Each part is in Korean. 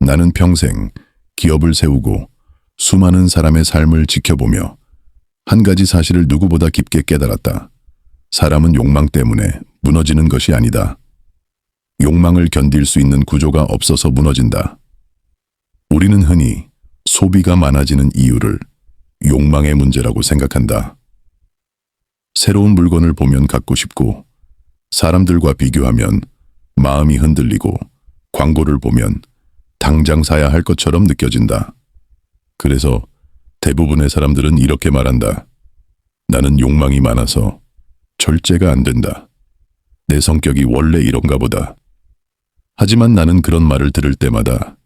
나는 평생 기업을 세우고 수많은 사람의 삶을 지켜보며 한 가지 사실을 누구보다 깊게 깨달았다. 사람은 욕망 때문에 무너지는 것이 아니다. 욕망을 견딜 수 있는 구조가 없어서 무너진다. 우리는 흔히 소비가 많아지는 이유를 욕망의 문제라고 생각한다. 새로운 물건을 보면 갖고 싶고, 사람들과 비교하면 마음이 흔들리고, 광고를 보면 당장 사야 할 것처럼 느껴진다. 그래서 대부분의 사람들은 이렇게 말한다. 나는 욕망이 많아서 절제가 안 된다. 내 성격이 원래 이런가 보다. 하지만 나는 그런 말을 들을 때마다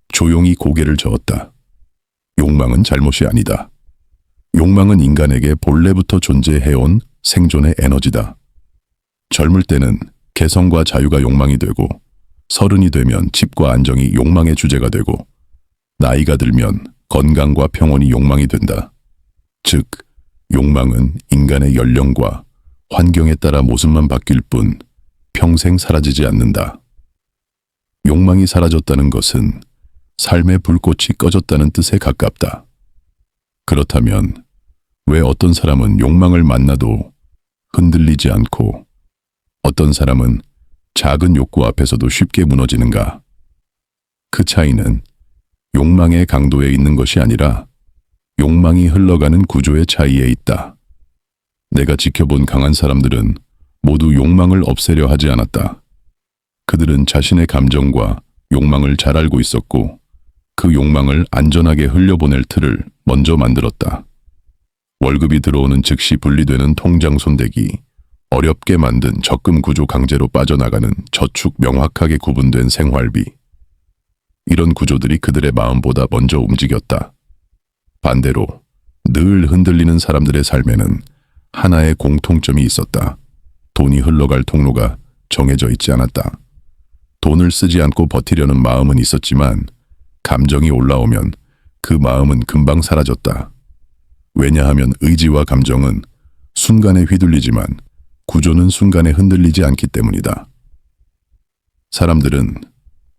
조용히 고개를 저었다. 욕망은 잘못이 아니다. 욕망은 인간에게 본래부터 존재해온 생존의 에너지다. 젊을 때는 개성과 자유가 욕망이 되고, 서른이 되면 집과 안정이 욕망의 주제가 되고, 나이가 들면 건강과 평온이 욕망이 된다. 즉, 욕망은 인간의 연령과 환경에 따라 모습만 바뀔 뿐 평생 사라지지 않는다. 욕망이 사라졌다는 것은 삶의 불꽃이 꺼졌다는 뜻에 가깝다. 그렇다면 왜 어떤 사람은 욕망을 만나도 흔들리지 않고 어떤 사람은 작은 욕구 앞에서도 쉽게 무너지는가? 그 차이는 욕망의 강도에 있는 것이 아니라 욕망이 흘러가는 구조의 차이에 있다. 내가 지켜본 강한 사람들은 모두 욕망을 없애려 하지 않았다. 그들은 자신의 감정과 욕망을 잘 알고 있었고, 그 욕망을 안전하게 흘려보낼 틀을 먼저 만들었다. 월급이 들어오는 즉시 분리되는 통장 손대기, 어렵게 만든 적금 구조 강제로 빠져나가는 저축 명확하게 구분된 생활비. 이런 구조들이 그들의 마음보다 먼저 움직였다. 반대로 늘 흔들리는 사람들의 삶에는 하나의 공통점이 있었다. 돈이 흘러갈 통로가 정해져 있지 않았다. 돈을 쓰지 않고 버티려는 마음은 있었지만 감정이 올라오면 그 마음은 금방 사라졌다. 왜냐하면 의지와 감정은 순간에 휘둘리지만 구조는 순간에 흔들리지 않기 때문이다. 사람들은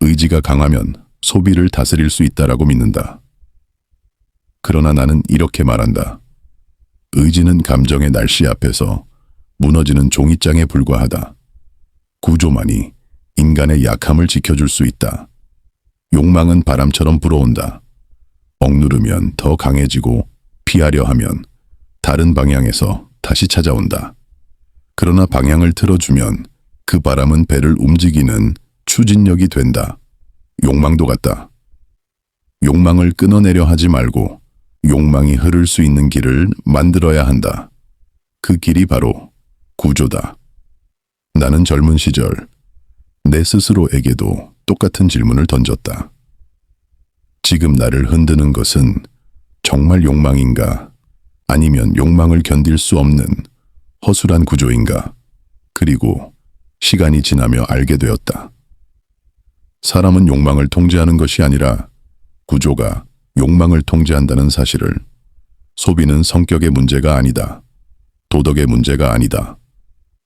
의지가 강하면 소비를 다스릴 수 있다라고 믿는다. 그러나 나는 이렇게 말한다. 의지는 감정의 날씨 앞에서 무너지는 종이장에 불과하다. 구조만이 인간의 약함을 지켜줄 수 있다. 욕망은 바람처럼 불어온다. 억누르면 더 강해지고 피하려 하면 다른 방향에서 다시 찾아온다. 그러나 방향을 틀어주면 그 바람은 배를 움직이는 추진력이 된다. 욕망도 같다. 욕망을 끊어내려 하지 말고 욕망이 흐를 수 있는 길을 만들어야 한다. 그 길이 바로 구조다. 나는 젊은 시절 내 스스로에게도 똑같은 질문을 던졌다. 지금 나를 흔드는 것은 정말 욕망인가? 아니면 욕망을 견딜 수 없는 허술한 구조인가? 그리고 시간이 지나며 알게 되었다. 사람은 욕망을 통제하는 것이 아니라 구조가 욕망을 통제한다는 사실을. 소비는 성격의 문제가 아니다. 도덕의 문제가 아니다.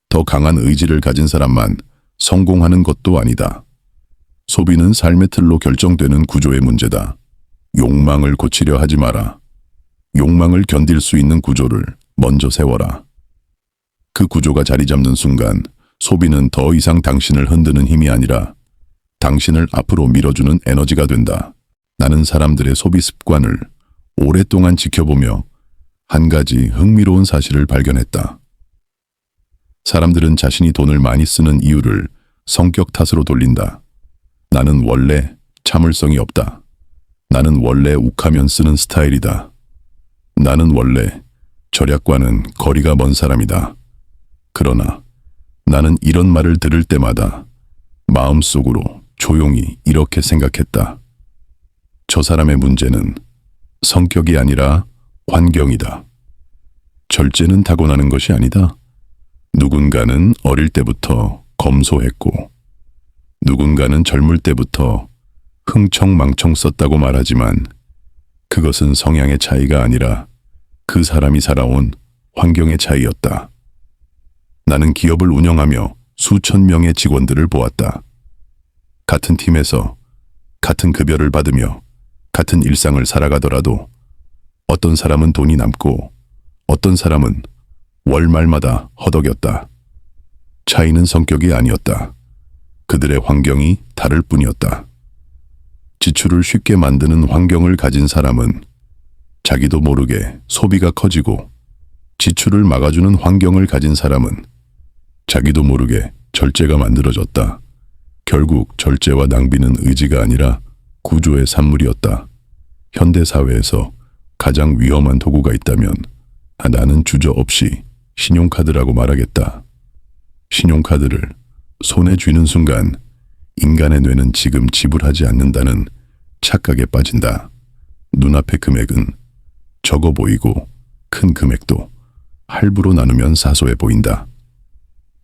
더 강한 의지를 가진 사람만 성공하는 것도 아니다. 소비는 삶의 틀로 결정되는 구조의 문제다. 욕망을 고치려 하지 마라. 욕망을 견딜 수 있는 구조를 먼저 세워라. 그 구조가 자리 잡는 순간 소비는 더 이상 당신을 흔드는 힘이 아니라 당신을 앞으로 밀어주는 에너지가 된다. 나는 사람들의 소비 습관을 오랫동안 지켜보며 한 가지 흥미로운 사실을 발견했다. 사람들은 자신이 돈을 많이 쓰는 이유를 성격 탓으로 돌린다. 나는 원래 참을성이 없다. 나는 원래 욱하면 쓰는 스타일이다. 나는 원래 절약과는 거리가 먼 사람이다. 그러나 나는 이런 말을 들을 때마다 마음속으로 조용히 이렇게 생각했다. 저 사람의 문제는 성격이 아니라 환경이다. 절제는 타고나는 것이 아니다. 누군가는 어릴 때부터 검소했고 누군가는 젊을 때부터 흥청망청 썼다고 말하지만 그것은 성향의 차이가 아니라 그 사람이 살아온 환경의 차이였다. 나는 기업을 운영하며 수천 명의 직원들을 보았다. 같은 팀에서 같은 급여를 받으며 같은 일상을 살아가더라도 어떤 사람은 돈이 남고 어떤 사람은 월말마다 허덕였다. 차이는 성격이 아니었다. 그들의 환경이 다를 뿐이었다. 지출을 쉽게 만드는 환경을 가진 사람은 자기도 모르게 소비가 커지고, 지출을 막아주는 환경을 가진 사람은 자기도 모르게 절제가 만들어졌다. 결국 절제와 낭비는 의지가 아니라 구조의 산물이었다. 현대사회에서 가장 위험한 도구가 있다면 나는 주저없이 신용카드라고 말하겠다. 신용카드를 손에 쥐는 순간 인간의 뇌는 지금 지불하지 않는다는 착각에 빠진다. 눈앞의 금액은 적어 보이고 큰 금액도 할부로 나누면 사소해 보인다.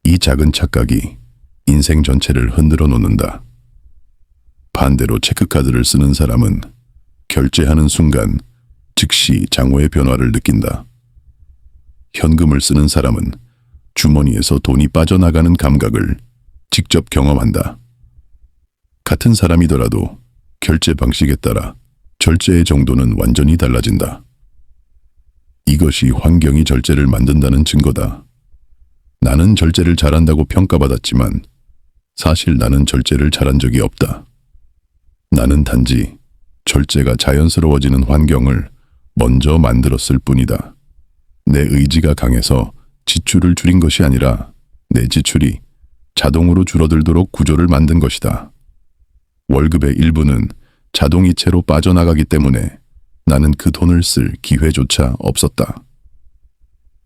이 작은 착각이 인생 전체를 흔들어 놓는다. 반대로 체크카드를 쓰는 사람은 결제하는 순간 즉시 장외의 변화를 느낀다. 현금을 쓰는 사람은 주머니에서 돈이 빠져나가는 감각을 직접 경험한다. 같은 사람이더라도 결제 방식에 따라 절제의 정도는 완전히 달라진다. 이것이 환경이 절제를 만든다는 증거다. 나는 절제를 잘한다고 평가받았지만 사실 나는 절제를 잘한 적이 없다. 나는 단지 절제가 자연스러워지는 환경을 먼저 만들었을 뿐이다. 내 의지가 강해서 지출을 줄인 것이 아니라 내 지출이 자동으로 줄어들도록 구조를 만든 것이다. 월급의 일부는 자동이체로 빠져나가기 때문에 나는 그 돈을 쓸 기회조차 없었다.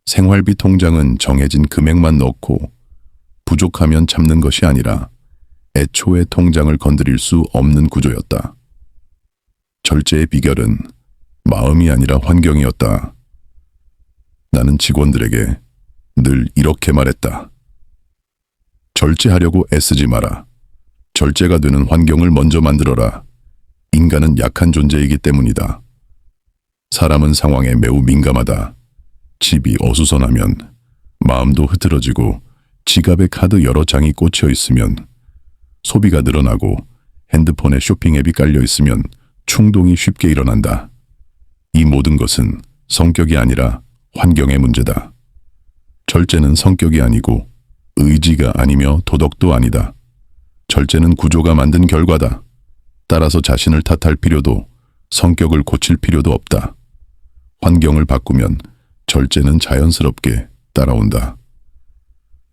생활비 통장은 정해진 금액만 넣고 부족하면 참는 것이 아니라 애초에 통장을 건드릴 수 없는 구조였다. 절제의 비결은 마음이 아니라 환경이었다. 나는 직원들에게 늘 이렇게 말했다. 절제하려고 애쓰지 마라. 절제가 되는 환경을 먼저 만들어라. 인간은 약한 존재이기 때문이다. 사람은 상황에 매우 민감하다. 집이 어수선하면 마음도 흐트러지고, 지갑에 카드 여러 장이 꽂혀 있으면, 소비가 늘어나고 핸드폰에 쇼핑 앱이 깔려 있으면 충동이 쉽게 일어난다. 이 모든 것은 성격이 아니라 환경의 문제다. 절제는 성격이 아니고 의지가 아니며 도덕도 아니다. 절제는 구조가 만든 결과다. 따라서 자신을 탓할 필요도 성격을 고칠 필요도 없다. 환경을 바꾸면 절제는 자연스럽게 따라온다.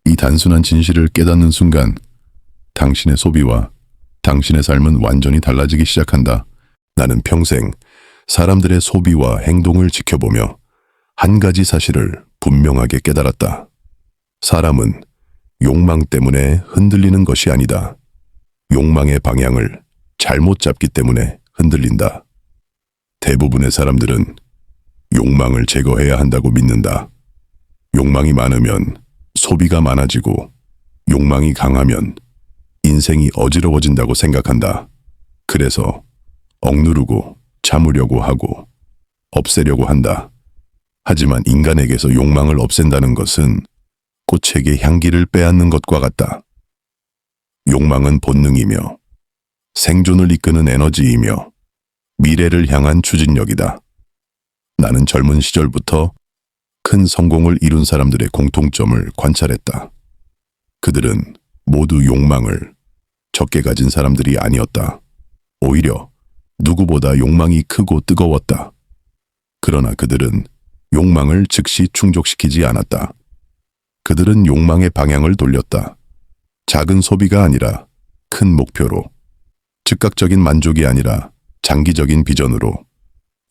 이 단순한 진실을 깨닫는 순간 당신의 소비와 당신의 삶은 완전히 달라지기 시작한다. 나는 평생 사람들의 소비와 행동을 지켜보며 한 가지 사실을 분명하게 깨달았다. 사람은 욕망 때문에 흔들리는 것이 아니다. 욕망의 방향을 잘못 잡기 때문에 흔들린다. 대부분의 사람들은 욕망을 제거해야 한다고 믿는다. 욕망이 많으면 소비가 많아지고, 욕망이 강하면 인생이 어지러워진다고 생각한다. 그래서 억누르고 참으려고 하고 없애려고 한다. 하지만 인간에게서 욕망을 없앤다는 것은 꽃에게 향기를 빼앗는 것과 같다. 욕망은 본능이며 생존을 이끄는 에너지이며 미래를 향한 추진력이다. 나는 젊은 시절부터 큰 성공을 이룬 사람들의 공통점을 관찰했다. 그들은 모두 욕망을 적게 가진 사람들이 아니었다. 오히려 누구보다 욕망이 크고 뜨거웠다. 그러나 그들은 욕망을 즉시 충족시키지 않았다. 그들은 욕망의 방향을 돌렸다. 작은 소비가 아니라 큰 목표로, 즉각적인 만족이 아니라 장기적인 비전으로.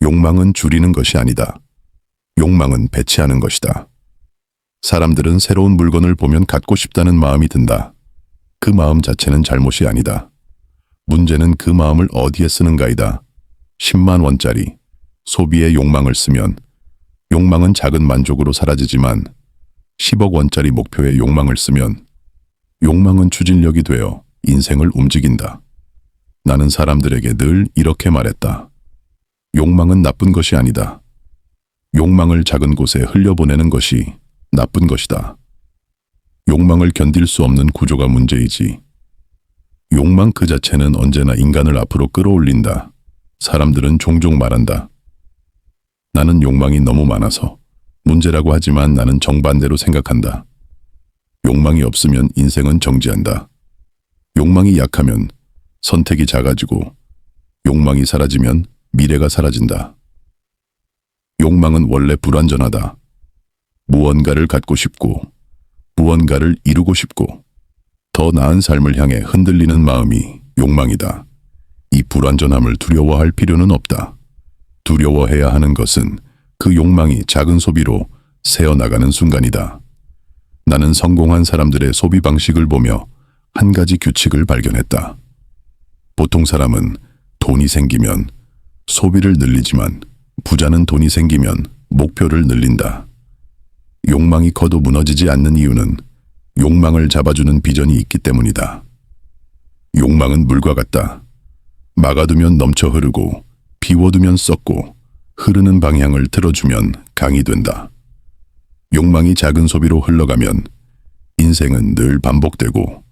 욕망은 줄이는 것이 아니다. 욕망은 배치하는 것이다. 사람들은 새로운 물건을 보면 갖고 싶다는 마음이 든다. 그 마음 자체는 잘못이 아니다. 문제는 그 마음을 어디에 쓰는가이다. 10만 원짜리 소비의 욕망을 쓰면 욕망은 작은 만족으로 사라지지만, 10억 원짜리 목표의 욕망을 쓰면 욕망은 추진력이 되어 인생을 움직인다. 나는 사람들에게 늘 이렇게 말했다. 욕망은 나쁜 것이 아니다. 욕망을 작은 곳에 흘려보내는 것이 나쁜 것이다. 욕망을 견딜 수 없는 구조가 문제이지, 욕망 그 자체는 언제나 인간을 앞으로 끌어올린다. 사람들은 종종 말한다. 나는 욕망이 너무 많아서 문제라고 하지만 나는 정반대로 생각한다. 욕망이 없으면 인생은 정지한다. 욕망이 약하면 선택이 작아지고 욕망이 사라지면 미래가 사라진다. 욕망은 원래 불완전하다. 무언가를 갖고 싶고 무언가를 이루고 싶고 더 나은 삶을 향해 흔들리는 마음이 욕망이다. 이 불완전함을 두려워할 필요는 없다. 두려워해야 하는 것은 그 욕망이 작은 소비로 새어나가는 순간이다. 나는 성공한 사람들의 소비 방식을 보며 한 가지 규칙을 발견했다. 보통 사람은 돈이 생기면 소비를 늘리지만 부자는 돈이 생기면 목표를 늘린다. 욕망이 커도 무너지지 않는 이유는 욕망을 잡아주는 비전이 있기 때문이다. 욕망은 물과 같다. 막아두면 넘쳐 흐르고 비워두면 썩고 흐르는 방향을 틀어주면 강이 된다. 욕망이 작은 소비로 흘러가면 인생은 늘 반복되고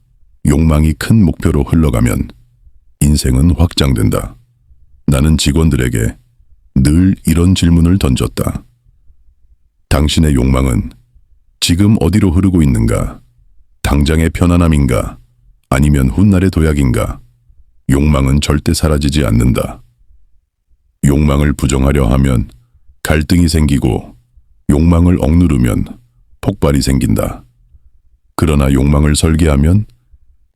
욕망이 큰 목표로 흘러가면 인생은 확장된다. 나는 직원들에게 늘 이런 질문을 던졌다. 당신의 욕망은 지금 어디로 흐르고 있는가? 당장의 편안함인가? 아니면 훗날의 도약인가? 욕망은 절대 사라지지 않는다. 욕망을 부정하려 하면 갈등이 생기고 욕망을 억누르면 폭발이 생긴다. 그러나 욕망을 설계하면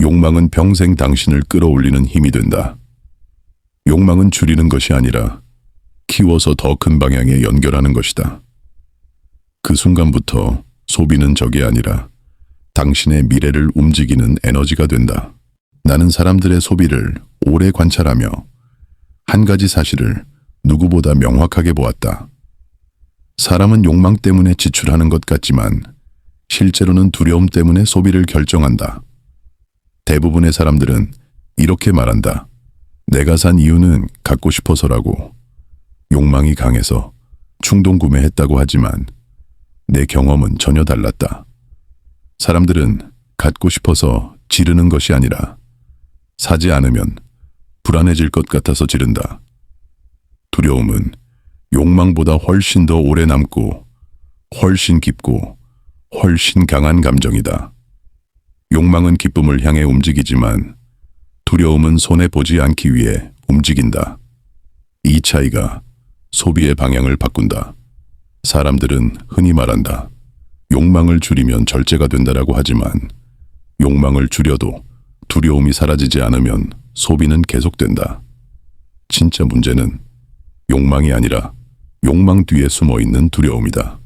욕망은 평생 당신을 끌어올리는 힘이 된다. 욕망은 줄이는 것이 아니라 키워서 더 큰 방향에 연결하는 것이다. 그 순간부터 소비는 적이 아니라 당신의 미래를 움직이는 에너지가 된다. 나는 사람들의 소비를 오래 관찰하며 한 가지 사실을 누구보다 명확하게 보았다. 사람은 욕망 때문에 지출하는 것 같지만 실제로는 두려움 때문에 소비를 결정한다. 대부분의 사람들은 이렇게 말한다. 내가 산 이유는 갖고 싶어서라고. 욕망이 강해서 충동 구매했다고 하지만 내 경험은 전혀 달랐다. 사람들은 갖고 싶어서 지르는 것이 아니라 사지 않으면 불안해질 것 같아서 지른다. 두려움은 욕망보다 훨씬 더 오래 남고 훨씬 깊고 훨씬 강한 감정이다. 욕망은 기쁨을 향해 움직이지만 두려움은 손해보지 않기 위해 움직인다. 이 차이가 소비의 방향을 바꾼다. 사람들은 흔히 말한다. 욕망을 줄이면 절제가 된다라고 하지만 욕망을 줄여도 두려움이 사라지지 않으면 소비는 계속된다. 진짜 문제는 욕망이 아니라 욕망 뒤에 숨어있는 두려움이다.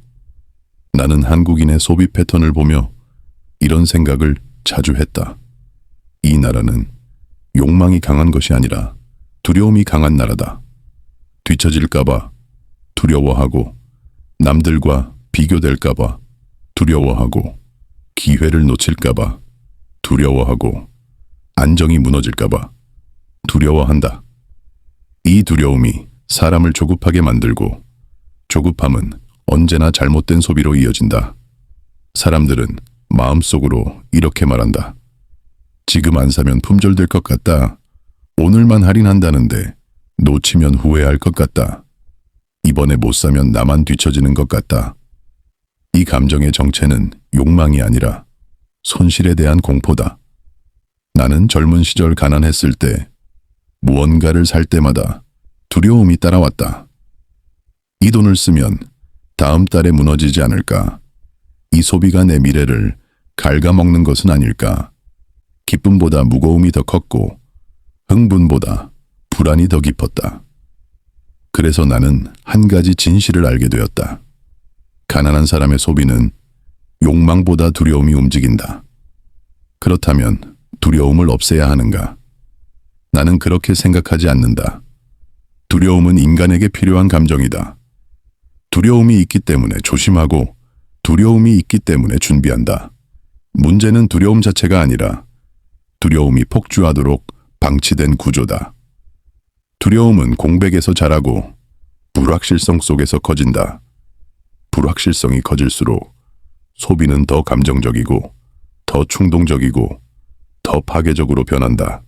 나는 한국인의 소비 패턴을 보며 이런 생각을 자주 했다. 이 나라는 욕망이 강한 것이 아니라 두려움이 강한 나라다. 뒤처질까봐 두려워하고 남들과 비교될까봐 두려워하고 기회를 놓칠까봐 두려워하고 안정이 무너질까봐 두려워한다. 이 두려움이 사람을 조급하게 만들고 조급함은 언제나 잘못된 소비로 이어진다. 사람들은 마음속으로 이렇게 말한다. 지금 안 사면 품절될 것 같다. 오늘만 할인한다는데 놓치면 후회할 것 같다. 이번에 못 사면 나만 뒤처지는 것 같다. 이 감정의 정체는 욕망이 아니라 손실에 대한 공포다. 나는 젊은 시절 가난했을 때 무언가를 살 때마다 두려움이 따라왔다. 이 돈을 쓰면 다음 달에 무너지지 않을까? 이 소비가 내 미래를 갉아먹는 것은 아닐까? 기쁨보다 무거움이 더 컸고 흥분보다 불안이 더 깊었다. 그래서 나는 한 가지 진실을 알게 되었다. 가난한 사람의 소비는 욕망보다 두려움이 움직인다. 그렇다면 두려움을 없애야 하는가? 나는 그렇게 생각하지 않는다. 두려움은 인간에게 필요한 감정이다. 두려움이 있기 때문에 조심하고 두려움이 있기 때문에 준비한다. 문제는 두려움 자체가 아니라 두려움이 폭주하도록 방치된 구조다. 두려움은 공백에서 자라고 불확실성 속에서 커진다. 불확실성이 커질수록 소비는 더 감정적이고 더 충동적이고 더 더 파괴적으로 변한다.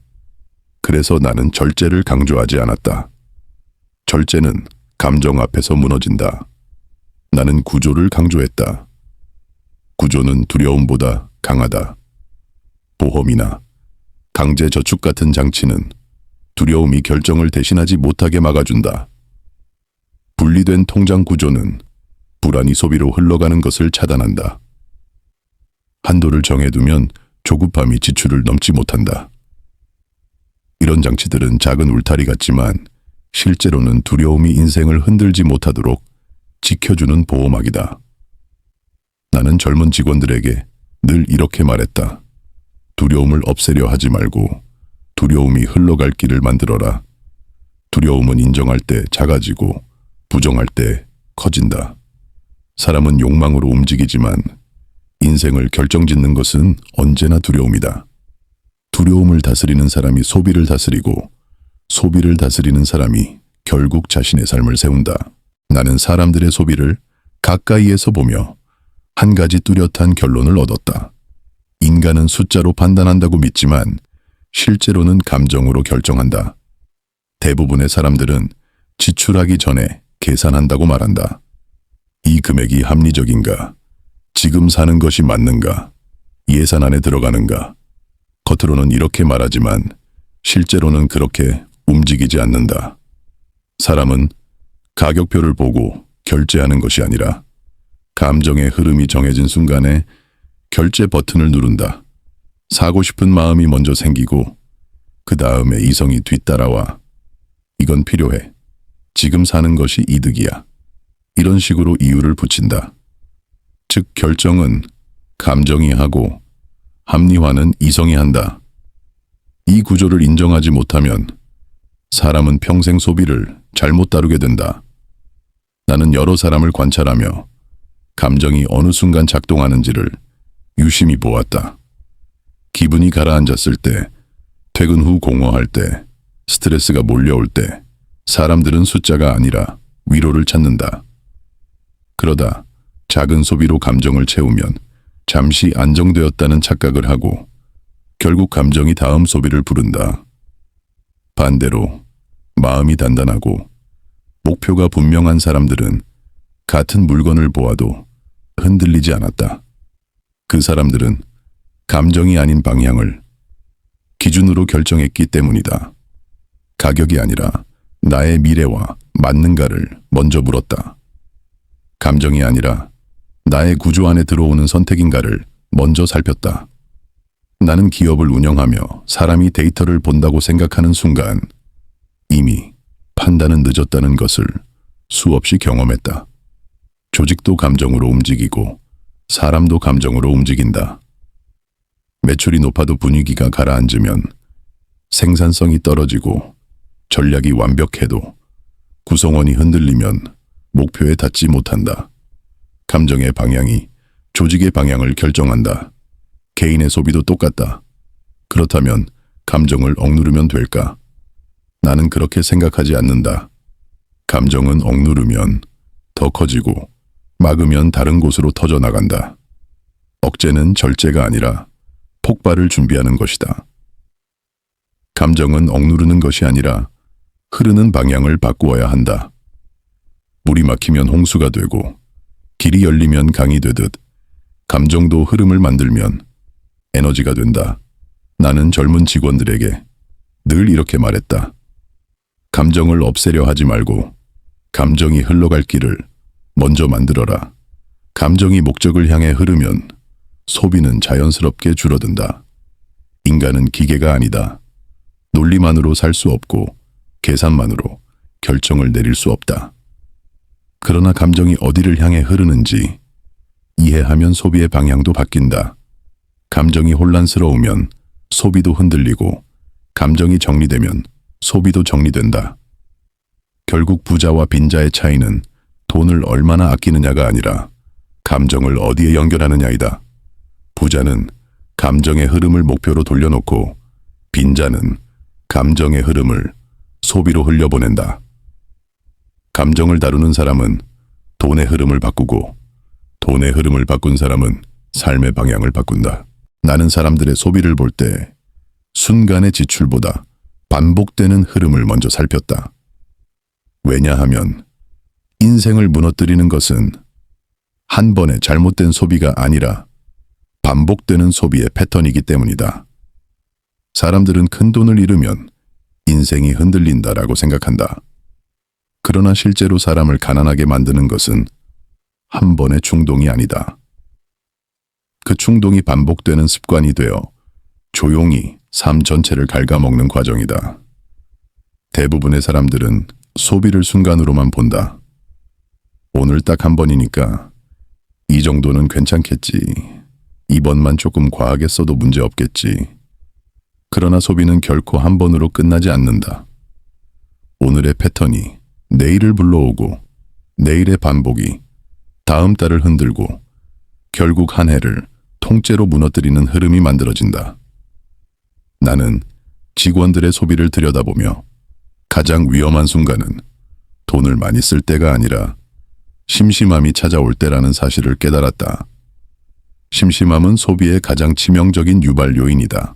그래서 나는 절제를 강조하지 않았다. 절제는 감정 앞에서 무너진다. 나는 구조를 강조했다. 구조는 두려움보다 강하다. 보험이나 강제 저축 같은 장치는 두려움이 결정을 대신하지 못하게 막아준다. 분리된 통장 구조는 불안이 소비로 흘러가는 것을 차단한다. 한도를 정해두면 조급함이 지출을 넘지 못한다. 이런 장치들은 작은 울타리 같지만 실제로는 두려움이 인생을 흔들지 못하도록 지켜주는 보호막이다. 나는 젊은 직원들에게 늘 이렇게 말했다. 두려움을 없애려 하지 말고 두려움이 흘러갈 길을 만들어라. 두려움은 인정할 때 작아지고 부정할 때 커진다. 사람은 욕망으로 움직이지만 인생을 결정짓는 것은 언제나 두려움이다. 두려움을 다스리는 사람이 소비를 다스리고 소비를 다스리는 사람이 결국 자신의 삶을 세운다. 나는 사람들의 소비를 가까이에서 보며 한 가지 뚜렷한 결론을 얻었다. 인간은 숫자로 판단한다고 믿지만 실제로는 감정으로 결정한다. 대부분의 사람들은 지출하기 전에 계산한다고 말한다. 이 금액이 합리적인가? 지금 사는 것이 맞는가? 예산 안에 들어가는가? 겉으로는 이렇게 말하지만 실제로는 그렇게 움직이지 않는다. 사람은 가격표를 보고 결제하는 것이 아니라 감정의 흐름이 정해진 순간에 결제 버튼을 누른다. 사고 싶은 마음이 먼저 생기고 그 다음에 이성이 뒤따라와 이건 필요해. 지금 사는 것이 이득이야. 이런 식으로 이유를 붙인다. 즉 결정은 감정이 하고 합리화는 이성이 한다. 이 구조를 인정하지 못하면 사람은 평생 소비를 잘못 다루게 된다. 나는 여러 사람을 관찰하며 감정이 어느 순간 작동하는지를 유심히 보았다. 기분이 가라앉았을 때, 퇴근 후 공허할 때, 스트레스가 몰려올 때 사람들은 숫자가 아니라 위로를 찾는다. 그러다 작은 소비로 감정을 채우면 잠시 안정되었다는 착각을 하고 결국 감정이 다음 소비를 부른다. 반대로 마음이 단단하고 목표가 분명한 사람들은 같은 물건을 보아도 흔들리지 않았다. 그 사람들은 감정이 아닌 방향을 기준으로 결정했기 때문이다. 가격이 아니라 나의 미래와 맞는가를 먼저 물었다. 감정이 아니라 나의 구조 안에 들어오는 선택인가를 먼저 살폈다. 나는 기업을 운영하며 사람이 데이터를 본다고 생각하는 순간 이미 판단은 늦었다는 것을 수없이 경험했다. 조직도 감정으로 움직이고 사람도 감정으로 움직인다. 매출이 높아도 분위기가 가라앉으면 생산성이 떨어지고 전략이 완벽해도 구성원이 흔들리면 목표에 닿지 못한다. 감정의 방향이 조직의 방향을 결정한다. 개인의 소비도 똑같다. 그렇다면 감정을 억누르면 될까? 나는 그렇게 생각하지 않는다. 감정은 억누르면 더 커지고 막으면 다른 곳으로 터져나간다. 억제는 절제가 아니라 폭발을 준비하는 것이다. 감정은 억누르는 것이 아니라 흐르는 방향을 바꾸어야 한다. 물이 막히면 홍수가 되고 길이 열리면 강이 되듯 감정도 흐름을 만들면 에너지가 된다. 나는 젊은 직원들에게 늘 이렇게 말했다. 감정을 없애려 하지 말고 감정이 흘러갈 길을 먼저 만들어라. 감정이 목적을 향해 흐르면 소비는 자연스럽게 줄어든다. 인간은 기계가 아니다. 논리만으로 살 수 없고 계산만으로 결정을 내릴 수 없다. 그러나 감정이 어디를 향해 흐르는지 이해하면 소비의 방향도 바뀐다. 감정이 혼란스러우면 소비도 흔들리고 감정이 정리되면 소비도 정리된다. 결국 부자와 빈자의 차이는 돈을 얼마나 아끼느냐가 아니라 감정을 어디에 연결하느냐이다. 부자는 감정의 흐름을 목표로 돌려놓고 빈자는 감정의 흐름을 소비로 흘려보낸다. 감정을 다루는 사람은 돈의 흐름을 바꾸고 돈의 흐름을 바꾼 사람은 삶의 방향을 바꾼다. 나는 사람들의 소비를 볼 때 순간의 지출보다 반복되는 흐름을 먼저 살폈다. 왜냐하면 인생을 무너뜨리는 것은 한 번의 잘못된 소비가 아니라 반복되는 소비의 패턴이기 때문이다. 사람들은 큰 돈을 잃으면 인생이 흔들린다라고 생각한다. 그러나 실제로 사람을 가난하게 만드는 것은 한 번의 충동이 아니다. 그 충동이 반복되는 습관이 되어 조용히 삶 전체를 갉아먹는 과정이다. 대부분의 사람들은 소비를 순간으로만 본다. 오늘 딱 한 번이니까 이 정도는 괜찮겠지. 이번만 조금 과하게 써도 문제 없겠지. 그러나 소비는 결코 한 번으로 끝나지 않는다. 오늘의 패턴이 내일을 불러오고 내일의 반복이 다음 달을 흔들고 결국 한 해를 통째로 무너뜨리는 흐름이 만들어진다. 나는 직원들의 소비를 들여다보며 가장 위험한 순간은 돈을 많이 쓸 때가 아니라 심심함이 찾아올 때라는 사실을 깨달았다. 심심함은 소비의 가장 치명적인 유발 요인이다.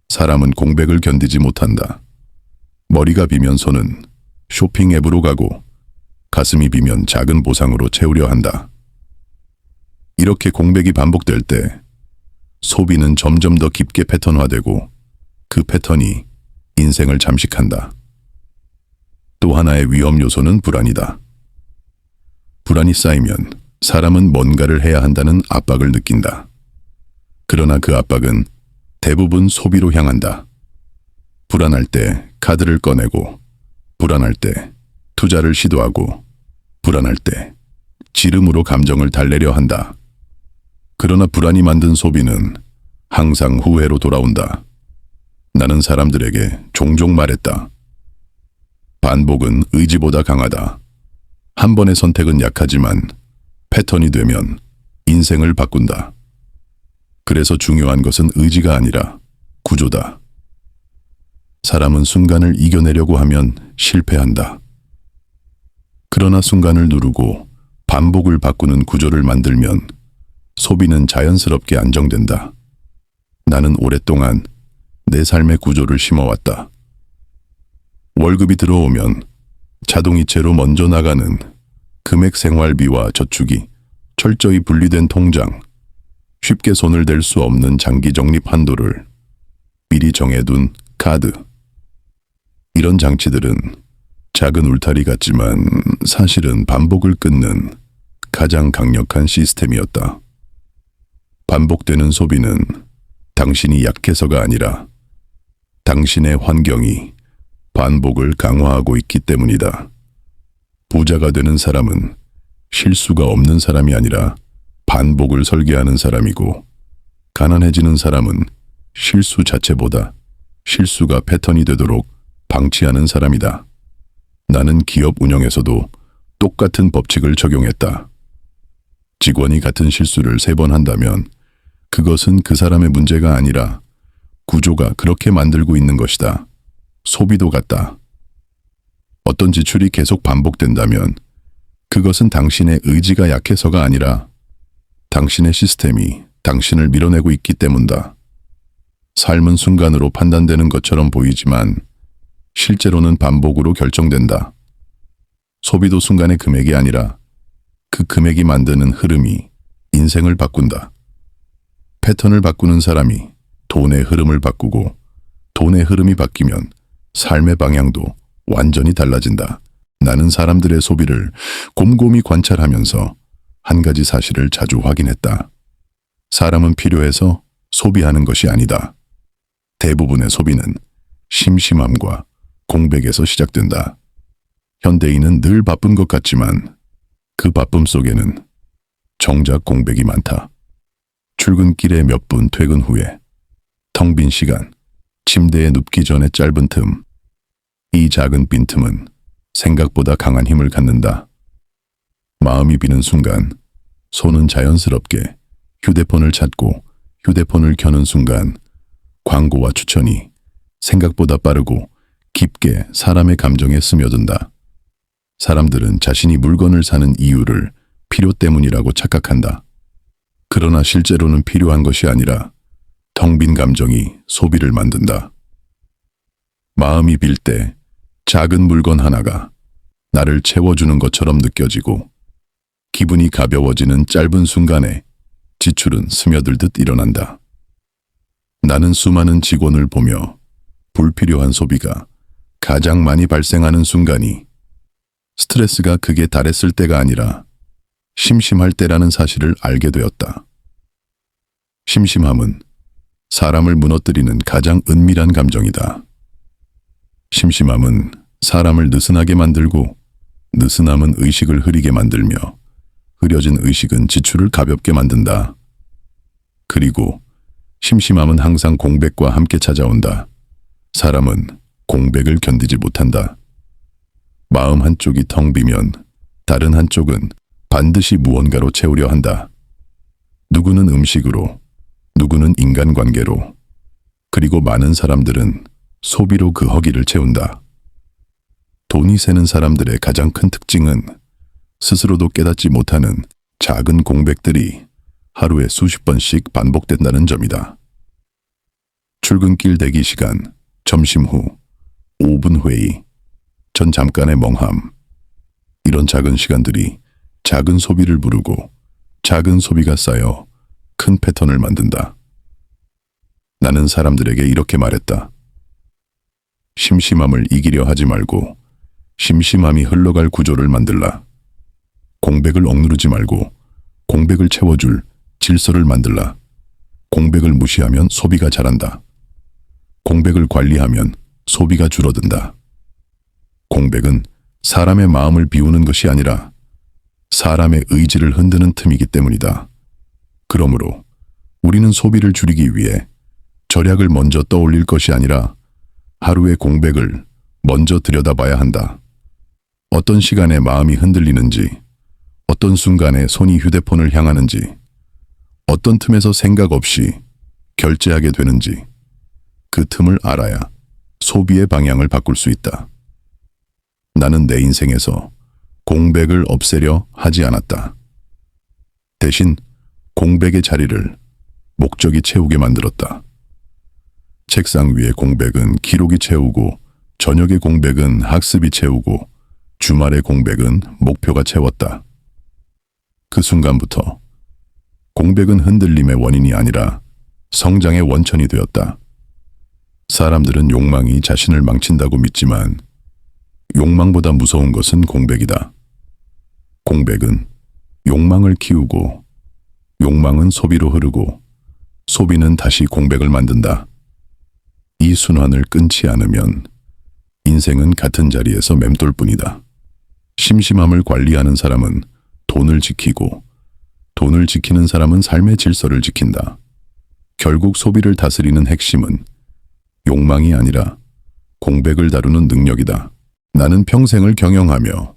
사람은 공백을 견디지 못한다. 머리가 비면 손은 쇼핑 앱으로 가고 가슴이 비면 작은 보상으로 채우려 한다. 이렇게 공백이 반복될 때 소비는 점점 더 깊게 패턴화되고 그 패턴이 인생을 잠식한다. 또 하나의 위험 요소는 불안이다. 불안이 쌓이면 사람은 뭔가를 해야 한다는 압박을 느낀다. 그러나 그 압박은 대부분 소비로 향한다. 불안할 때 카드를 꺼내고, 불안할 때 투자를 시도하고, 불안할 때 지름으로 감정을 달래려 한다. 그러나 불안이 만든 소비는 항상 후회로 돌아온다. 나는 사람들에게 종종 말했다. 반복은 의지보다 강하다. 한 번의 선택은 약하지만 패턴이 되면 인생을 바꾼다. 그래서 중요한 것은 의지가 아니라 구조다. 사람은 순간을 이겨내려고 하면 실패한다. 그러나 순간을 누르고 반복을 바꾸는 구조를 만들면 소비는 자연스럽게 안정된다. 나는 오랫동안 내 삶의 구조를 심어왔다. 월급이 들어오면 자동이체로 먼저 나가는 금액 생활비와 저축이 철저히 분리된 통장, 쉽게 손을 댈 수 없는 장기 적립 한도를 미리 정해둔 카드. 이런 장치들은 작은 울타리 같지만 사실은 반복을 끊는 가장 강력한 시스템이었다. 반복되는 소비는 당신이 약해서가 아니라 당신의 환경이 반복을 강화하고 있기 때문이다. 부자가 되는 사람은 실수가 없는 사람이 아니라 반복을 설계하는 사람이고, 가난해지는 사람은 실수 자체보다 실수가 패턴이 되도록 방치하는 사람이다. 나는 기업 운영에서도 똑같은 법칙을 적용했다. 직원이 같은 실수를 3번 한다면 그것은 그 사람의 문제가 아니라 구조가 그렇게 만들고 있는 것이다. 소비도 같다. 어떤 지출이 계속 반복된다면 그것은 당신의 의지가 약해서가 아니라 당신의 시스템이 당신을 밀어내고 있기 때문이다. 삶은 순간으로 판단되는 것처럼 보이지만 실제로는 반복으로 결정된다. 소비도 순간의 금액이 아니라 그 금액이 만드는 흐름이 인생을 바꾼다. 패턴을 바꾸는 사람이 돈의 흐름을 바꾸고, 돈의 흐름이 바뀌면 삶의 방향도 완전히 달라진다. 나는 사람들의 소비를 곰곰이 관찰하면서 한 가지 사실을 자주 확인했다. 사람은 필요해서 소비하는 것이 아니다. 대부분의 소비는 심심함과 공백에서 시작된다. 현대인은 늘 바쁜 것 같지만 그 바쁨 속에는 정작 공백이 많다. 출근길에 몇 분, 퇴근 후에 텅 빈 시간, 침대에 눕기 전에 짧은 틈. 이 작은 빈틈은 생각보다 강한 힘을 갖는다. 마음이 비는 순간 손은 자연스럽게 휴대폰을 찾고, 휴대폰을 켜는 순간 광고와 추천이 생각보다 빠르고 깊게 사람의 감정에 스며든다. 사람들은 자신이 물건을 사는 이유를 필요 때문이라고 착각한다. 그러나 실제로는 필요한 것이 아니라 텅 빈 감정이 소비를 만든다. 마음이 빌 때 작은 물건 하나가 나를 채워주는 것처럼 느껴지고 기분이 가벼워지는 짧은 순간에 지출은 스며들듯 일어난다. 나는 수많은 직원을 보며 불필요한 소비가 가장 많이 발생하는 순간이 스트레스가 극에 달했을 때가 아니라 심심할 때라는 사실을 알게 되었다. 심심함은 사람을 무너뜨리는 가장 은밀한 감정이다. 심심함은 사람을 느슨하게 만들고 느슨함은 의식을 흐리게 만들며 흐려진 의식은 지출을 가볍게 만든다. 그리고 심심함은 항상 공백과 함께 찾아온다. 사람은 공백을 견디지 못한다. 마음 한쪽이 텅 비면 다른 한쪽은 반드시 무언가로 채우려 한다. 누구는 음식으로, 누구는 인간관계로, 그리고 많은 사람들은 소비로 그 허기를 채운다. 돈이 새는 사람들의 가장 큰 특징은 스스로도 깨닫지 못하는 작은 공백들이 하루에 수십 번씩 반복된다는 점이다. 출근길 대기 시간, 점심 후, 5분 회의, 전 잠깐의 멍함. 이런 작은 시간들이 작은 소비를 부르고 작은 소비가 쌓여 큰 패턴을 만든다. 나는 사람들에게 이렇게 말했다. 심심함을 이기려 하지 말고 심심함이 흘러갈 구조를 만들라. 공백을 억누르지 말고 공백을 채워줄 질서를 만들라. 공백을 무시하면 소비가 자란다. 공백을 관리하면 소비가 줄어든다. 공백은 사람의 마음을 비우는 것이 아니라 사람의 의지를 흔드는 틈이기 때문이다. 그러므로 우리는 소비를 줄이기 위해 절약을 먼저 떠올릴 것이 아니라 하루의 공백을 먼저 들여다봐야 한다. 어떤 시간에 마음이 흔들리는지, 어떤 순간에 손이 휴대폰을 향하는지, 어떤 틈에서 생각 없이 결제하게 되는지, 그 틈을 알아야 소비의 방향을 바꿀 수 있다. 나는 내 인생에서 공백을 없애려 하지 않았다. 대신 공백의 자리를 목적이 채우게 만들었다. 책상 위의 공백은 기록이 채우고, 저녁의 공백은 학습이 채우고, 주말의 공백은 목표가 채웠다. 그 순간부터 공백은 흔들림의 원인이 아니라 성장의 원천이 되었다. 사람들은 욕망이 자신을 망친다고 믿지만 욕망보다 무서운 것은 공백이다. 공백은 욕망을 키우고 욕망은 소비로 흐르고 소비는 다시 공백을 만든다. 이 순환을 끊지 않으면 인생은 같은 자리에서 맴돌 뿐이다. 심심함을 관리하는 사람은 돈을 지키고 돈을 지키는 사람은 삶의 질서를 지킨다. 결국 소비를 다스리는 핵심은 욕망이 아니라 공백을 다루는 능력이다. 나는 평생을 경영하며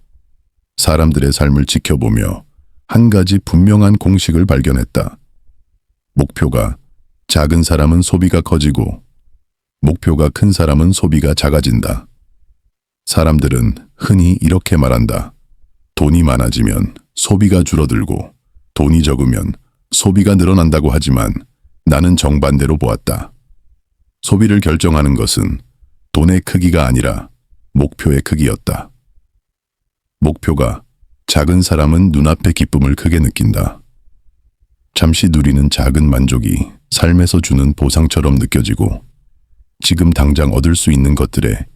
사람들의 삶을 지켜보며 한 가지 분명한 공식을 발견했다. 목표가 작은 사람은 소비가 커지고 목표가 큰 사람은 소비가 작아진다. 사람들은 흔히 이렇게 말한다. 돈이 많아지면 소비가 줄어들고 돈이 적으면 소비가 늘어난다고 하지만 나는 정반대로 보았다. 소비를 결정하는 것은 돈의 크기가 아니라 목표의 크기였다. 목표가 작은 사람은 눈앞의 기쁨을 크게 느낀다. 잠시 누리는 작은 만족이 삶에서 주는 보상처럼 느껴지고 지금 당장 얻을 수 있는 것들에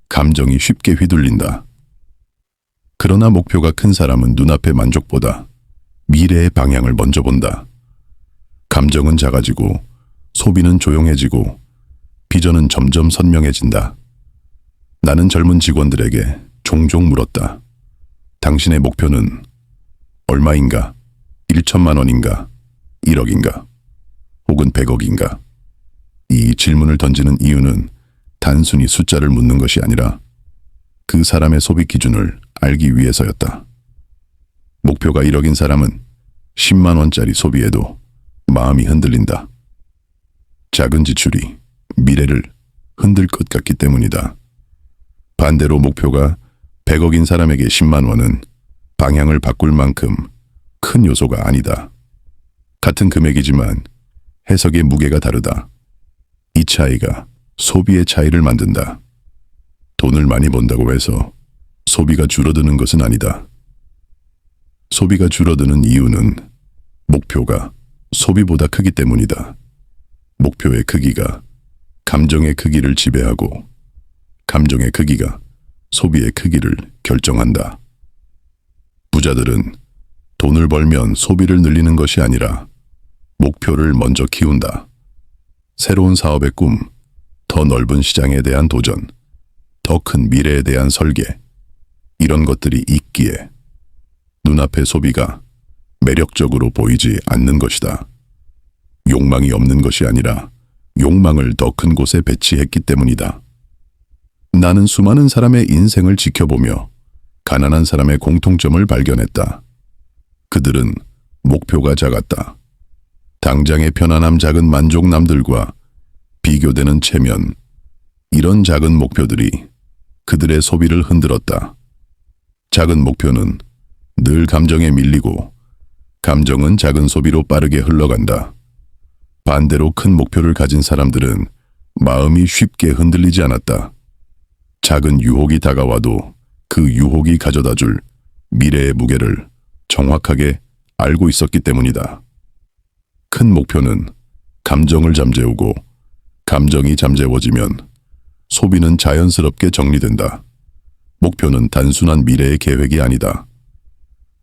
감정이 쉽게 휘둘린다. 그러나 목표가 큰 사람은 눈앞의 만족보다 미래의 방향을 먼저 본다. 감정은 작아지고 소비는 조용해지고 비전은 점점 선명해진다. 나는 젊은 직원들에게 종종 물었다. 당신의 목표는 얼마인가? 1천만 원인가? 1억인가? 혹은 100억인가? 이 질문을 던지는 이유는 단순히 숫자를 묻는 것이 아니라 그 사람의 소비 기준을 알기 위해서였다. 목표가 1억인 사람은 10만 원짜리 소비에도 마음이 흔들린다. 작은 지출이 미래를 흔들 것 같기 때문이다. 반대로 목표가 100억인 사람에게 10만 원은 방향을 바꿀 만큼 큰 요소가 아니다. 같은 금액이지만 해석의 무게가 다르다. 이 차이가 소비의 차이를 만든다. 돈을 많이 번다고 해서 소비가 줄어드는 것은 아니다. 소비가 줄어드는 이유는 목표가 소비보다 크기 때문이다. 목표의 크기가 감정의 크기를 지배하고 감정의 크기가 소비의 크기를 결정한다. 부자들은 돈을 벌면 소비를 늘리는 것이 아니라 목표를 먼저 키운다. 새로운 사업의 꿈, 더 넓은 시장에 대한 도전, 더 큰 미래에 대한 설계, 이런 것들이 있기에 눈앞의 소비가 매력적으로 보이지 않는 것이다. 욕망이 없는 것이 아니라 욕망을 더 큰 곳에 배치했기 때문이다. 나는 수많은 사람의 인생을 지켜보며 가난한 사람의 공통점을 발견했다. 그들은 목표가 작았다. 당장의 편안함, 작은 만족, 남들과 비교되는 체면, 이런 작은 목표들이 그들의 소비를 흔들었다. 작은 목표는 늘 감정에 밀리고 감정은 작은 소비로 빠르게 흘러간다. 반대로 큰 목표를 가진 사람들은 마음이 쉽게 흔들리지 않았다. 작은 유혹이 다가와도 그 유혹이 가져다줄 미래의 무게를 정확하게 알고 있었기 때문이다. 큰 목표는 감정을 잠재우고 감정이 잠재워지면 소비는 자연스럽게 정리된다. 목표는 단순한 미래의 계획이 아니다.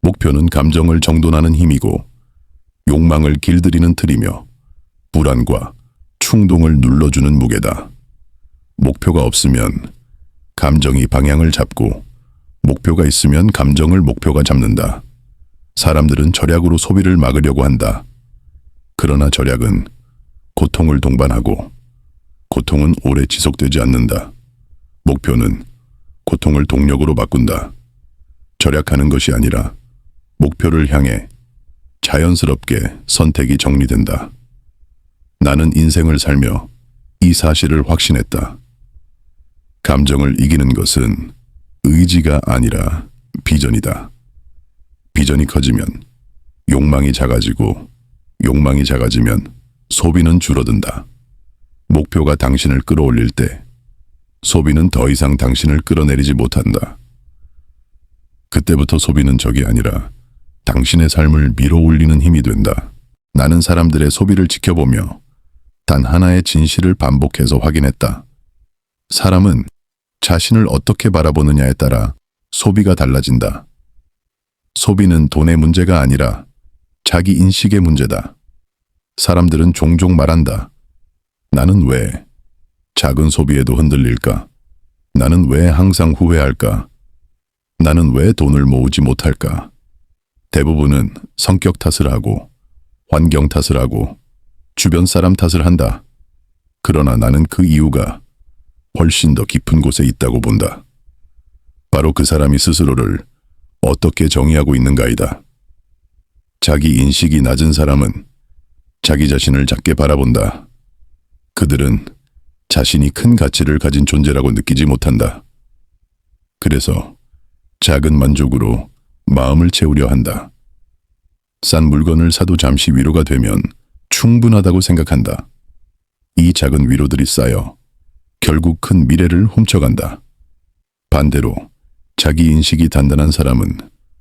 목표는 감정을 정돈하는 힘이고 욕망을 길들이는 틀이며 불안과 충동을 눌러주는 무게다. 목표가 없으면 감정이 방향을 잡고 목표가 있으면 감정을 목표가 잡는다. 사람들은 절약으로 소비를 막으려고 한다. 그러나 절약은 고통을 동반하고 고통은 오래 지속되지 않는다. 목표는 고통을 동력으로 바꾼다. 절약하는 것이 아니라 목표를 향해 자연스럽게 선택이 정리된다. 나는 인생을 살며 이 사실을 확신했다. 감정을 이기는 것은 의지가 아니라 비전이다. 비전이 커지면 욕망이 작아지고 욕망이 작아지면 소비는 줄어든다. 목표가 당신을 끌어올릴 때 소비는 더 이상 당신을 끌어내리지 못한다. 그때부터 소비는 적이 아니라 당신의 삶을 밀어올리는 힘이 된다. 나는 사람들의 소비를 지켜보며 단 하나의 진실을 반복해서 확인했다. 사람은 자신을 어떻게 바라보느냐에 따라 소비가 달라진다. 소비는 돈의 문제가 아니라 자기 인식의 문제다. 사람들은 종종 말한다. 나는 왜 작은 소비에도 흔들릴까? 나는 왜 항상 후회할까? 나는 왜 돈을 모으지 못할까? 대부분은 성격 탓을 하고 환경 탓을 하고 주변 사람 탓을 한다. 그러나 나는 그 이유가 훨씬 더 깊은 곳에 있다고 본다. 바로 그 사람이 스스로를 어떻게 정의하고 있는가이다. 자기 인식이 낮은 사람은 자기 자신을 작게 바라본다. 그들은 자신이 큰 가치를 가진 존재라고 느끼지 못한다. 그래서 작은 만족으로 마음을 채우려 한다. 싼 물건을 사도 잠시 위로가 되면 충분하다고 생각한다. 이 작은 위로들이 쌓여 결국 큰 미래를 훔쳐간다. 반대로 자기 인식이 단단한 사람은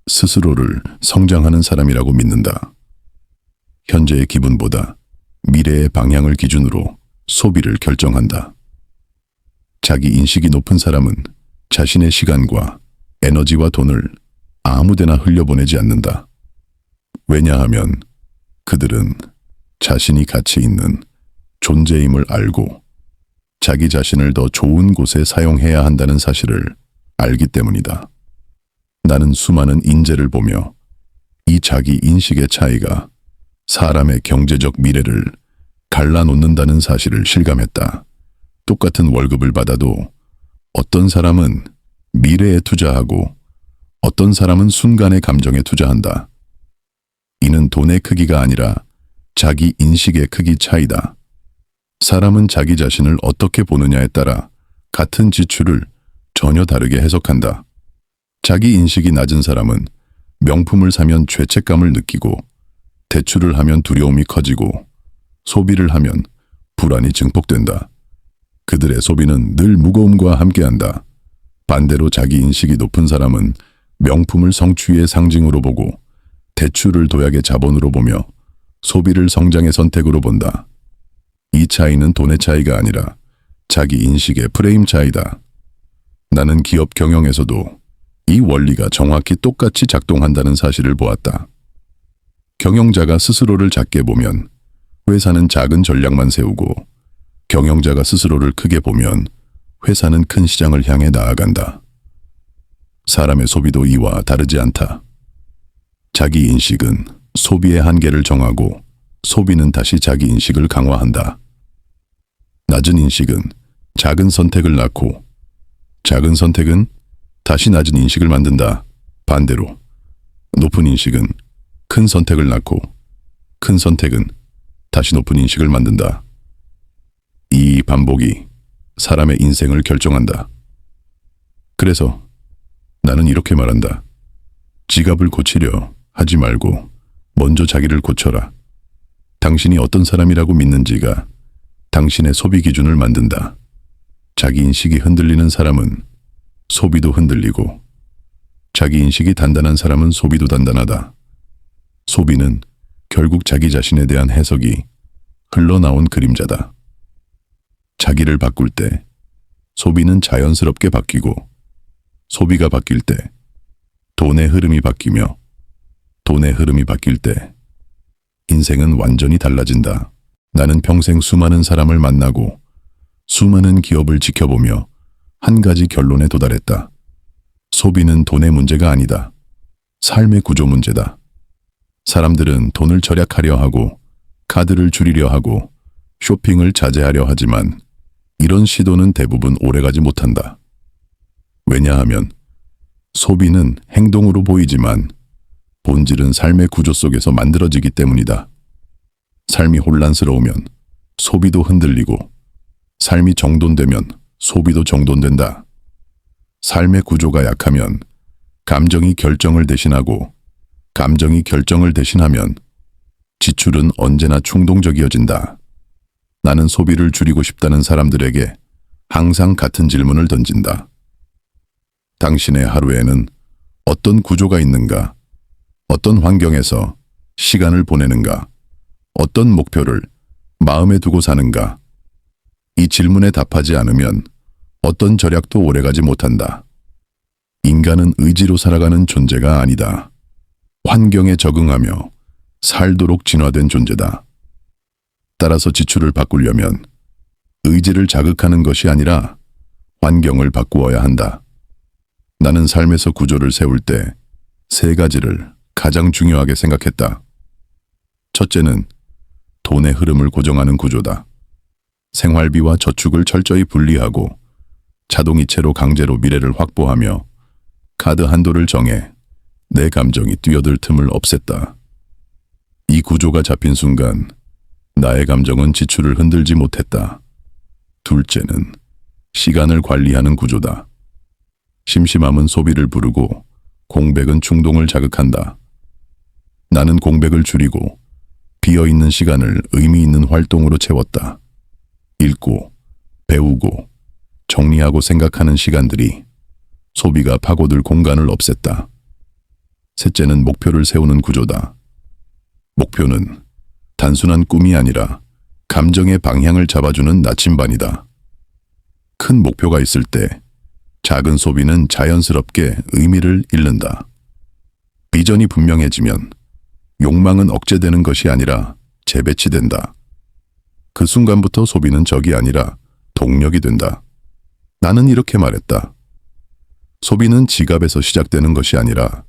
스스로를 성장하는 사람이라고 믿는다. 현재의 기분보다 미래의 방향을 기준으로 소비를 결정한다. 자기 인식이 높은 사람은 자신의 시간과 에너지와 돈을 아무데나 흘려보내지 않는다. 왜냐하면 그들은 자신이 가치 있는 존재임을 알고 자기 자신을 더 좋은 곳에 사용해야 한다는 사실을 알기 때문이다. 나는 수많은 인재를 보며 이 자기 인식의 차이가 사람의 경제적 미래를 갈라놓는다는 사실을 실감했다. 똑같은 월급을 받아도 어떤 사람은 미래에 투자하고 어떤 사람은 순간의 감정에 투자한다. 이는 돈의 크기가 아니라 자기 인식의 크기 차이다. 사람은 자기 자신을 어떻게 보느냐에 따라 같은 지출을 전혀 다르게 해석한다. 자기 인식이 낮은 사람은 명품을 사면 죄책감을 느끼고 대출을 하면 두려움이 커지고 소비를 하면 불안이 증폭된다. 그들의 소비는 늘 무거움과 함께한다. 반대로 자기 인식이 높은 사람은 명품을 성취의 상징으로 보고 대출을 도약의 자본으로 보며 소비를 성장의 선택으로 본다. 이 차이는 돈의 차이가 아니라 자기 인식의 프레임 차이다. 나는 기업 경영에서도 이 원리가 정확히 똑같이 작동한다는 사실을 보았다. 경영자가 스스로를 작게 보면 회사는 작은 전략만 세우고, 경영자가 스스로를 크게 보면 회사는 큰 시장을 향해 나아간다. 사람의 소비도 이와 다르지 않다. 자기 인식은 소비의 한계를 정하고, 소비는 다시 자기 인식을 강화한다. 낮은 인식은 작은 선택을 낳고, 작은 선택은 다시 낮은 인식을 만든다. 반대로 높은 인식은 큰 선택을 낳고, 큰 선택은 다시 높은 인식을 만든다. 이 반복이 사람의 인생을 결정한다. 그래서 나는 이렇게 말한다. 지갑을 고치려 하지 말고 먼저 자기를 고쳐라. 당신이 어떤 사람이라고 믿는지가 당신의 소비 기준을 만든다. 자기 인식이 흔들리는 사람은 소비도 흔들리고, 자기 인식이 단단한 사람은 소비도 단단하다. 소비는 결국 자기 자신에 대한 해석이 흘러나온 그림자다. 자기를 바꿀 때 소비는 자연스럽게 바뀌고, 소비가 바뀔 때 돈의 흐름이 바뀌며, 돈의 흐름이 바뀔 때 인생은 완전히 달라진다. 나는 평생 수많은 사람을 만나고 수많은 기업을 지켜보며 한 가지 결론에 도달했다. 소비는 돈의 문제가 아니다. 삶의 구조 문제다. 사람들은 돈을 절약하려 하고, 카드를 줄이려 하고, 쇼핑을 자제하려 하지만 이런 시도는 대부분 오래가지 못한다. 왜냐하면 소비는 행동으로 보이지만 본질은 삶의 구조 속에서 만들어지기 때문이다. 삶이 혼란스러우면 소비도 흔들리고, 삶이 정돈되면 소비도 정돈된다. 삶의 구조가 약하면 감정이 결정을 대신하고, 감정이 결정을 대신하면 지출은 언제나 충동적이어진다. 나는 소비를 줄이고 싶다는 사람들에게 항상 같은 질문을 던진다. 당신의 하루에는 어떤 구조가 있는가? 어떤 환경에서 시간을 보내는가? 어떤 목표를 마음에 두고 사는가? 이 질문에 답하지 않으면 어떤 절약도 오래가지 못한다. 인간은 의지로 살아가는 존재가 아니다. 환경에 적응하며 살도록 진화된 존재다. 따라서 지출을 바꾸려면 의지를 자극하는 것이 아니라 환경을 바꾸어야 한다. 나는 삶에서 구조를 세울 때 3가지를 가장 중요하게 생각했다. 첫째는 돈의 흐름을 고정하는 구조다. 생활비와 저축을 철저히 분리하고, 자동이체로 강제로 미래를 확보하며 카드 한도를 정해 내 감정이 뛰어들 틈을 없앴다. 이 구조가 잡힌 순간 나의 감정은 지출을 흔들지 못했다. 둘째는 시간을 관리하는 구조다. 심심함은 소비를 부르고, 공백은 충동을 자극한다. 나는 공백을 줄이고 비어있는 시간을 의미 있는 활동으로 채웠다. 읽고, 배우고, 정리하고 생각하는 시간들이 소비가 파고들 공간을 없앴다. 셋째는 목표를 세우는 구조다. 목표는 단순한 꿈이 아니라 감정의 방향을 잡아주는 나침반이다. 큰 목표가 있을 때 작은 소비는 자연스럽게 의미를 잃는다. 비전이 분명해지면 욕망은 억제되는 것이 아니라 재배치된다. 그 순간부터 소비는 적이 아니라 동력이 된다. 나는 이렇게 말했다. 소비는 지갑에서 시작되는 것이 아니라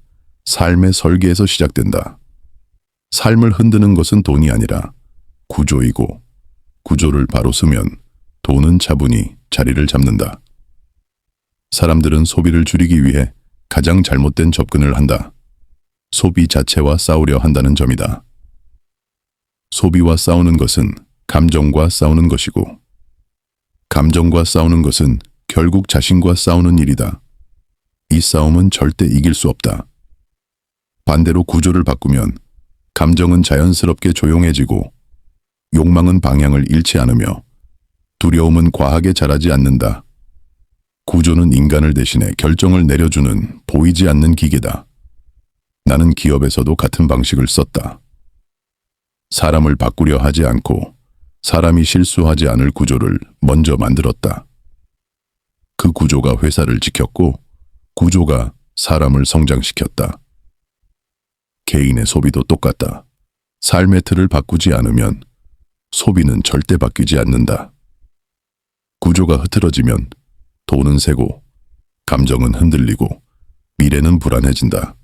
삶의 설계에서 시작된다. 삶을 흔드는 것은 돈이 아니라 구조이고, 구조를 바로 쓰면 돈은 차분히 자리를 잡는다. 사람들은 소비를 줄이기 위해 가장 잘못된 접근을 한다. 소비 자체와 싸우려 한다는 점이다. 소비와 싸우는 것은 감정과 싸우는 것이고, 감정과 싸우는 것은 결국 자신과 싸우는 일이다. 이 싸움은 절대 이길 수 없다. 반대로 구조를 바꾸면 감정은 자연스럽게 조용해지고, 욕망은 방향을 잃지 않으며 두려움은 과하게 자라지 않는다. 구조는 인간을 대신해 결정을 내려주는 보이지 않는 기계다. 나는 기업에서도 같은 방식을 썼다. 사람을 바꾸려 하지 않고 사람이 실수하지 않을 구조를 먼저 만들었다. 그 구조가 회사를 지켰고 구조가 사람을 성장시켰다. 개인의 소비도 똑같다. 삶의 틀을 바꾸지 않으면 소비는 절대 바뀌지 않는다. 구조가 흐트러지면 돈은 새고 감정은 흔들리고 미래는 불안해진다.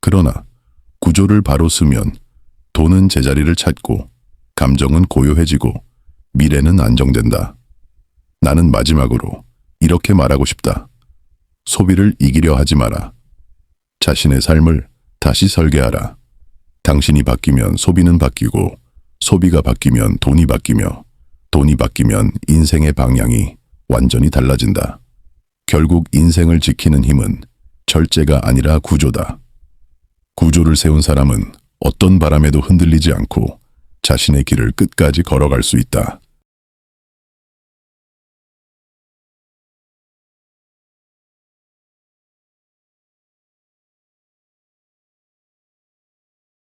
그러나 구조를 바로 쓰면 돈은 제자리를 찾고 감정은 고요해지고 미래는 안정된다. 나는 마지막으로 이렇게 말하고 싶다. 소비를 이기려 하지 마라. 자신의 삶을 다시 설계하라. 당신이 바뀌면 소비는 바뀌고 소비가 바뀌면 돈이 바뀌며 돈이 바뀌면 인생의 방향이 완전히 달라진다. 결국 인생을 지키는 힘은 절제가 아니라 구조다. 구조를 세운 사람은 어떤 바람에도 흔들리지 않고 자신의 길을 끝까지 걸어갈 수 있다.